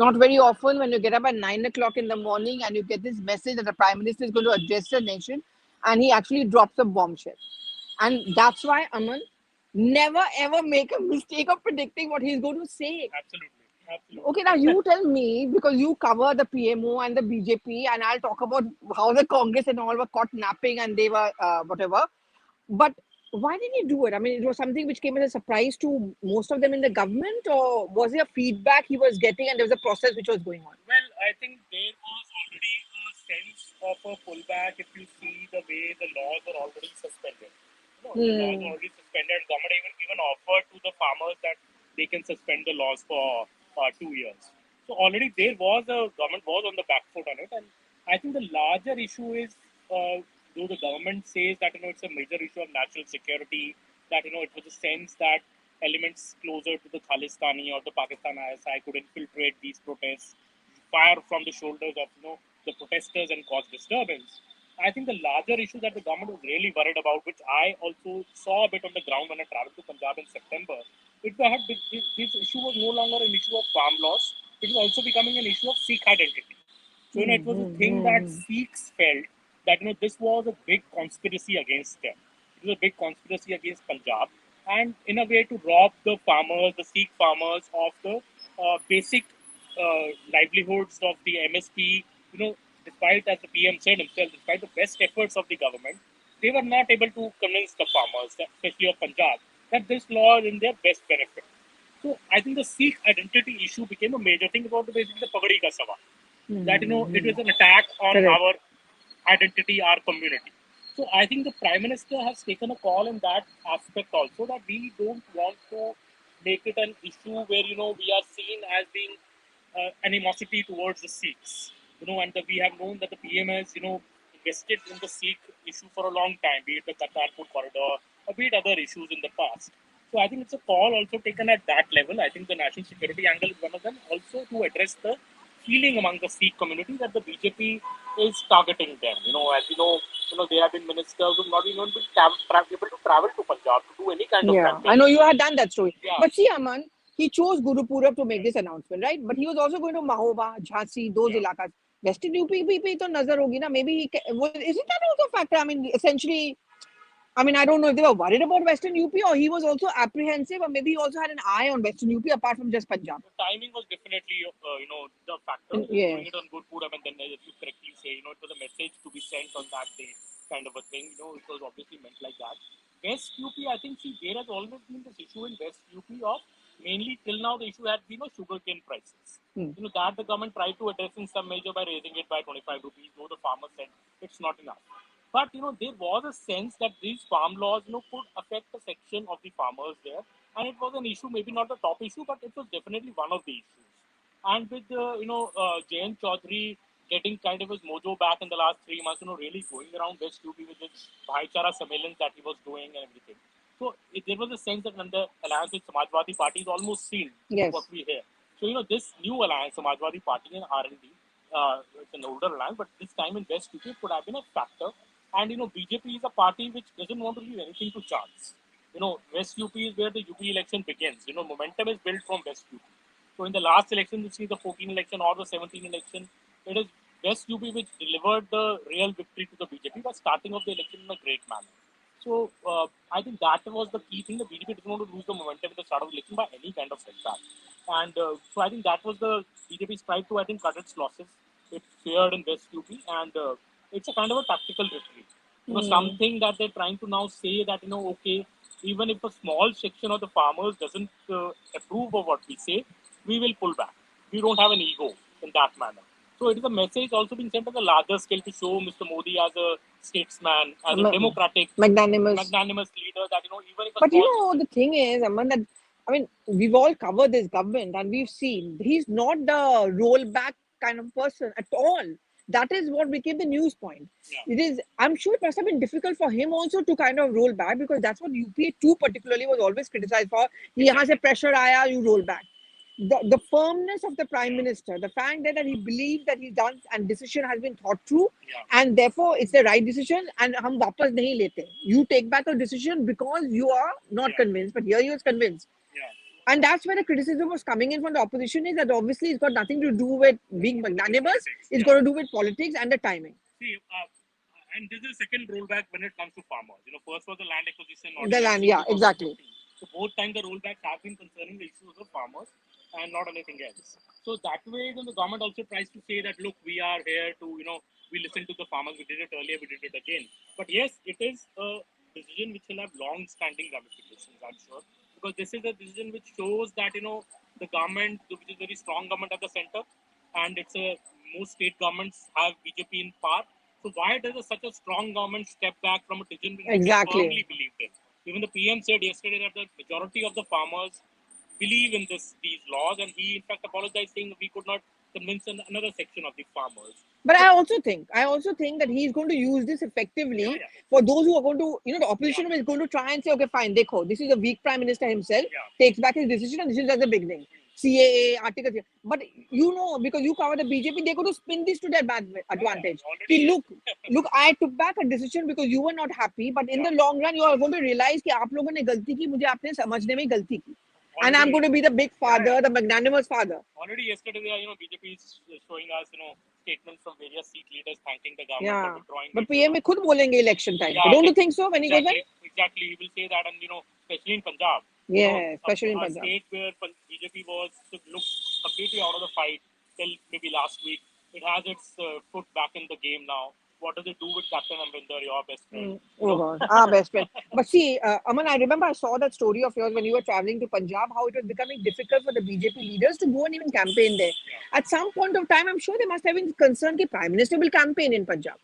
Not very often when you get up at 9 o'clock in the morning and you get this message that the Prime Minister is going to address the nation and he actually drops a bombshell. And that's why, Aman, never ever make a mistake of predicting what he's going to say. Absolutely, absolutely. Okay, now you tell me, because you cover the PMO and the BJP, and I'll talk about how the Congress and all were caught napping and they were whatever. But why did he do it? I mean, it was something which came as a surprise to most of them in the government, or was it a feedback he was getting and there was a process which was going on? Well, I think there was already a sense of a pullback if you see the way the laws are already suspended. No, the laws are Hmm. already suspended. Government even offered to the farmers that they can suspend the laws for 2 years. So already there was a government was on the back foot on it, and I think the larger issue is though the government says that it's a major issue of national security, that it was a sense that elements closer to the Khalistani or the Pakistan ISI could infiltrate these protests, fire from the shoulders of the protesters and cause disturbance. I think the larger issue that the government was really worried about, which I also saw a bit on the ground when I traveled to Punjab in September, this issue was no longer an issue of farm loss. It was also becoming an issue of Sikh identity. So it was a thing that Sikhs felt that this was a big conspiracy against them. It was a big conspiracy against Punjab, and in a way to rob the farmers, the Sikh farmers, of the basic livelihoods of the MSP. Despite, as the PM said himself, despite the best efforts of the government, they were not able to convince the farmers, especially of Punjab, that this law is in their best benefit. So I think the Sikh identity issue became a major thing about basically the Pagadi ka Sawal. That it was an attack on Correct. our identity, our community. So I think the Prime Minister has taken a call in that aspect also, that we don't want to make it an issue where we are seen as being animosity towards the Sikhs. And we have known that the PM has invested in the Sikh issue for a long time, be it the Kartarpur corridor or be it other issues in the past. So I think it's a call also taken at that level. I think the national security angle is one of them. Also to address the feeling among the Sikh community that the BJP is targeting them. As there have been ministers who not even been able to travel to Punjab to do any kind of Yeah, I campaign. know you had done that story. Yeah, But see, Aman, he chose Guru Purab to make this announcement, right? But he was also going to Mahoba, Jhansi, those yeah. ilakas. Western UP पे तो नजर होगी ना. Maybe isn't that also a factor? I mean, essentially, I mean, I don't know if they were worried about Western UP or he was also apprehensive, or maybe he also had an eye on Western UP apart from just Punjab. The timing was definitely, the factor. Doing Yes. it on Good Purab, and then as you correctly say, it was a message to be sent on that day, kind of a thing. It was obviously meant like that. West UP, I think, see, there has always been this issue in West UP of mainly till now the issue had been sugarcane prices. That the government tried to address in some measure by raising it by 25 rupees, though the farmers said it's not enough. But there was a sense that these farm laws, could affect a section of the farmers there, and it was an issue, maybe not the top issue, but it was definitely one of the issues. And with Jayan Chaudhary getting kind of his mojo back in the last 3 months, really going around West UP with his Bhaichara Sammelans that he was doing and everything. So there was a sense that when the alliance with Samajwadi Party is almost sealed, what Yes. we hear. So this new alliance, Samajwadi Party and RLD, it's an older alliance, but this time in West UP could have been a factor. And BJP is a party which doesn't want to leave anything to chance. West UP is where the UP election begins. Momentum is built from West UP. So in the last election, you see the 14 election or the 17 election, it is West UP which delivered the real victory to the BJP by starting off the election in a great manner. So I think that was the key thing. The BJP didn't want to lose the momentum at the start of the election by any kind of setback. And so I think that was the BJP's tried to, I think, cut its losses. It fared in West UP, and it's a kind of a tactical retreat. Something that they're trying to now say that, okay, even if a small section of the farmers doesn't approve of what we say, we will pull back. We don't have an ego in that manner. So it is a message also being sent on a larger scale to show Mr. Modi as a statesman, as a democratic, Magnanimous. leader, that even if a But small the thing is, Aman, that I mean, we've all covered this government and we've seen he's not the rollback kind of person at all. That is what became the news point. yeah, It is, I'm sure it must have been difficult for him also to kind of roll back, because that's what UPA 2 particularly was always criticized for. Yahan se pressure aaya, you roll back. The firmness of the Prime Minister, the fact that he believes that he's done and decision has been thought through, yeah, and therefore it's the right decision, and hum wapas nahi lete. You take back a decision because you are not yeah, convinced, but here he was convinced. yeah. And that's where the criticism was coming in from the opposition, is that obviously it's got nothing to do with being magnanimous. Politics, It's yeah. got to do with politics and the timing. See, and this is the second rollback when it comes to farmers. First was the land acquisition The ordinance land, in yeah, exactly. 2015. So both times the rollbacks have been concerning the issues of farmers and not anything else. So that way, then the government also tries to say that, look, we are here to, we listen to the farmers. We did it earlier, we did it again. But yes, it is a decision which will have long-standing ramifications, I'm sure, because this is a decision which shows that, the government, which is very strong government at the center, and it's a most state governments have BJP in power. So why does such a strong government step back from a decision which they Exactly. firmly believed in? Even the PM said yesterday that the majority of the farmers believe in these laws, and he in fact apologized, saying we could not convince another section of the farmers. But So, I also think that he's going to use this effectively yeah, yeah, for those who are going to, the opposition yeah, is going to try and say, okay, fine, dekho, this is a weak prime minister himself, yeah. takes back his decision, and this is at the beginning. CAA, Article 3. But because you cover the BJP, they're going to spin this to their bad advantage. Already Ki, yes. look, I took back a decision because you were not happy, but in the long run, you are going to realize कि आप लोगों ने गलती की, मुझे आपने समझने में गलती की. And I'm going to be the big father, the magnanimous father. Already yesterday, BJP is showing us, statements from various seat leaders thanking the government for Yeah. withdrawing. But PM में खुद बोलेंगे election time. Yeah, Don't you think so when he goes exactly, there? exactly. He will say that, and especially in Punjab, Yeah, especially in a Punjab. state where BJP was looked completely out of the fight till maybe last week. It has its foot back in the game now. What does it do with Captain Amrinder, your best friend? Oh God, our best friend. But see, Aman, I remember I saw that story of yours when you were traveling to Punjab, how it was becoming difficult for the BJP leaders to go and even campaign there. At some point of time, I'm sure they must have been concerned that Prime Minister will campaign in Punjab.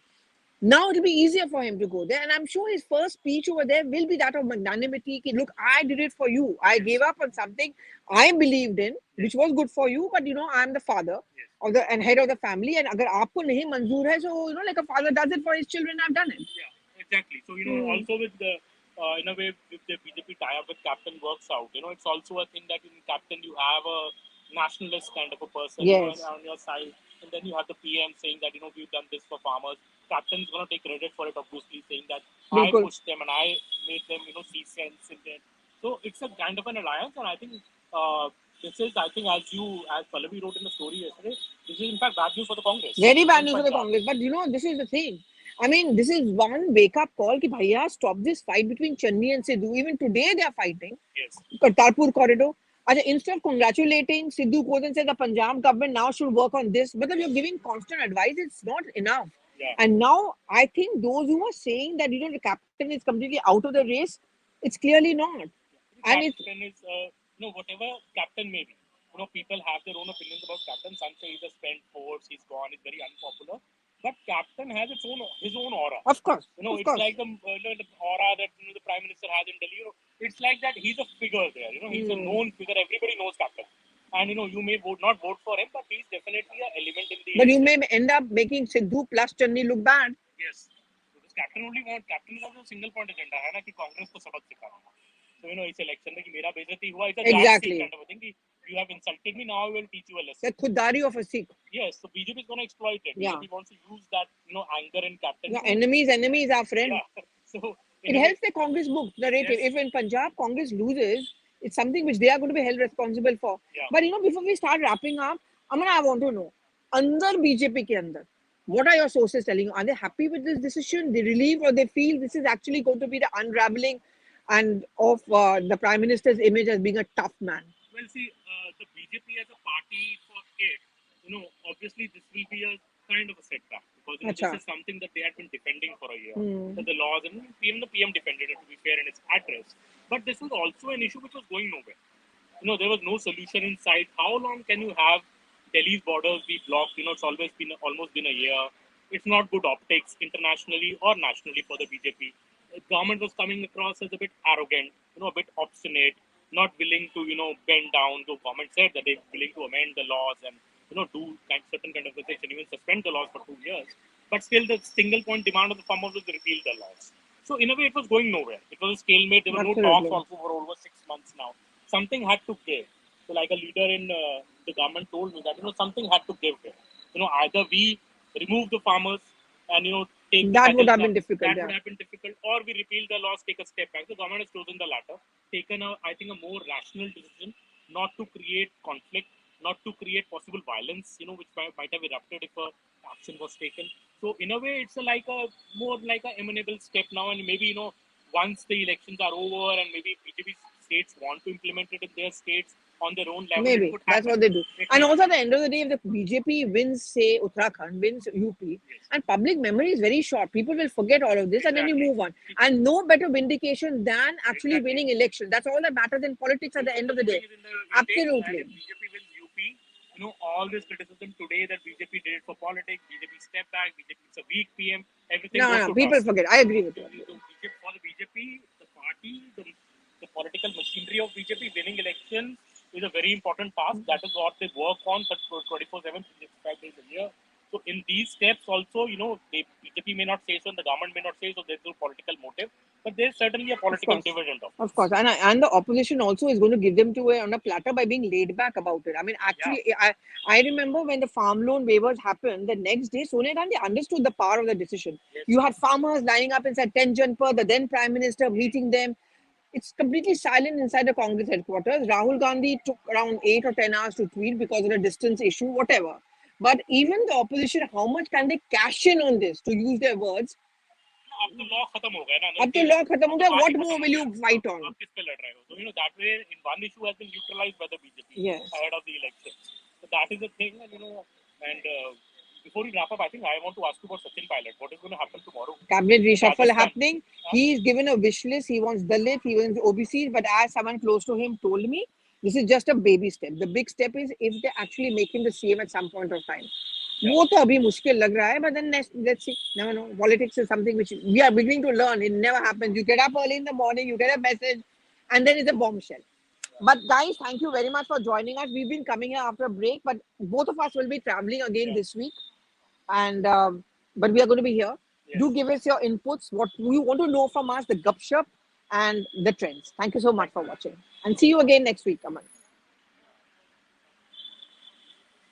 Now it'll be easier for him to go there. And I'm sure his first speech over there will be that of magnanimity. Ki, look, I did it for you. I gave up on something I believed in, which was good for you, but I'm the father of the and head of the family. And agar aapko nahi manzoor hai, so like a father does it for his children, I've done it. Yeah, exactly. So also with the in a way, if the BJP tie up with Captain works out, it's also a thing that in Captain you have a nationalist kind of a person, Yes. on your side, and then you have the PM saying that we've done this for farmers. Captain's gonna take credit for it, obviously, saying that I Bilkul. pushed them and I made them, see sense in it. So it's a kind of an alliance, and I think this is, I think, as Pallavi wrote in the story yesterday, this is in fact bad news for the Congress. Very bad news for the Congress. But this is the thing. I mean, this is one wake-up call ki bhaiya, stop this fight between Channi and Sidhu. Even today they are fighting. Yes. Kartarpur corridor. Instead of congratulating, Sidhu goes and says the Punjab government now should work on this. But you're giving constant advice, it's not enough. Yeah. And now I think those who are saying that the captain is completely out of the race, it's clearly not. And Captain is whatever captain may be. People have their own opinions about captain. Some say he's a spent force, he's gone, he's very unpopular. But captain has his own aura. Of course. It's like the aura that the prime minister has in Delhi. It's like that he's a figure there. He's a known figure. Everybody knows captain. And you may not vote for him, but he's definitely an element in the. But you may end up making Sidhu plus Channi look bad. Yes. Because captain is also a single point agenda. है ना कि कांग्रेस को सबक सिखाना. So इस election में कि मेरा बेइज्जती हुआ, it's a exactly kind of a thing. You have insulted me, now I will teach you a lesson. The खुददारी of a Sikh. Yes, so BJP is going to exploit it. Yeah. BJP wants to use that anger in captain. Yeah, enemies are friends. Yeah. So it helps the Congress book narrative. Yes. If in Punjab Congress loses, it's something which they are going to be held responsible for. Yeah. But before we start wrapping up, Aman, I want to know, under BJP ke andar, what are your sources telling you? Are they happy with this decision? They relieve, or they feel this is actually going to be the unraveling and of the Prime Minister's image as being a tough man? Well, see, the BJP as a party for it, obviously this will be a kind of a setback because this is something that they had been defending for a year. That the laws, and even the PM defended it, to be fair, in its address. But this was also an issue which was going nowhere. There was no solution in sight. How long can you have Delhi's borders be blocked? It's almost been a year. It's not good optics internationally or nationally for the BJP. The government was coming across as a bit arrogant, a bit obstinate, not willing to, bend down. The government said that they're willing to amend the laws and, do certain kind of legislation, even suspend the laws for 2 years. But still, the single point demand of the farmers was to repeal the laws. So, in a way, it was going nowhere. It was a stalemate. There were no talks also for over 6 months now. Something had to give. So, like a leader in the government told me that, something had to give here. Either we remove the farmers and, take that would have been difficult. That would have been difficult. Or we repeal the laws, take a step back. The government has chosen the latter, taken I think a more rational decision not to create conflict, not to create possible violence, which might have erupted if a action was taken. So in a way, it's like a more like a amenable step now, and maybe once the elections are over, and maybe BJP states want to implement it in their states on their own level, it Maybe could that's happen. what they do. It And may also, at happen. the end of the day, if the BJP wins, say Uttarakhand, wins UP, Yes, and public memory is very short, people will forget all of this and then you exactly. move on. And no better vindication than actually Exactly. winning election. That's all that matters in politics at the Most of end the of the voting day. is in the intakes, and if Absolutely. BJP wins UP, all this criticism today that BJP did it for politics, BJP step back, BJP is a weak PM, everything No, goes no, to people toss. forget. I agree with you. For the BJP, the party, the political machinery of BJP winning elections is a very important task. That is what they work on for 24/7, 365 days a year. So in these steps also, BJP may not say so, and the government may not say so. There's no political motive, but there's certainly a Of political course. dividend of Of this. course, and the opposition also is going to give them to on a platter by being laid back about it. I mean, Yeah. actually, I remember when the farm loan waivers happened. The next day, Sonia Gandhi understood the power of the decision. Yes. You had farmers lining up inside 10 Janpur, the then Prime Minister meeting them. It's completely silent inside the Congress headquarters. Rahul Gandhi took around 8 or 10 hours to tweet because of the distance issue, whatever. But even the opposition, how much can they cash in on this? To use their words, अब तो law खत्म हो गया ना अब तो फिर law खत्म हो अब तो गया. बात ही What खत्म more हो will गया you fight on? अब किस पे लड़ रहे हो so that way in one issue has been neutralized by the BJP Yes. ahead of the election so that is the thing and before we wrap up I think I want to ask you about Sachin Pilot what is going to happen tomorrow Cabinet in reshuffle Rajasthan. happening. Huh? He's given a wish list. He wants Dalit, he wants OBCs, but as someone close to him told me, this is just a baby step. The big step is if they actually make him the CM at some point of time. Yeah. वो तो अभी मुश्किल लग रहा है, but then let's see. Never know. Politics is something which we are beginning to learn. It never happens. You get up early in the morning, you get a message, and then it's a bombshell. But guys, thank you very much for joining us. We've been coming here after a break, but both of us will be traveling again Yeah. this week, and but we are going to be here. Yes. Do give us your inputs, what you want to know from us, the gupshup and the trends. Thank you so much Thank for you. watching, and see you again next week, Aman.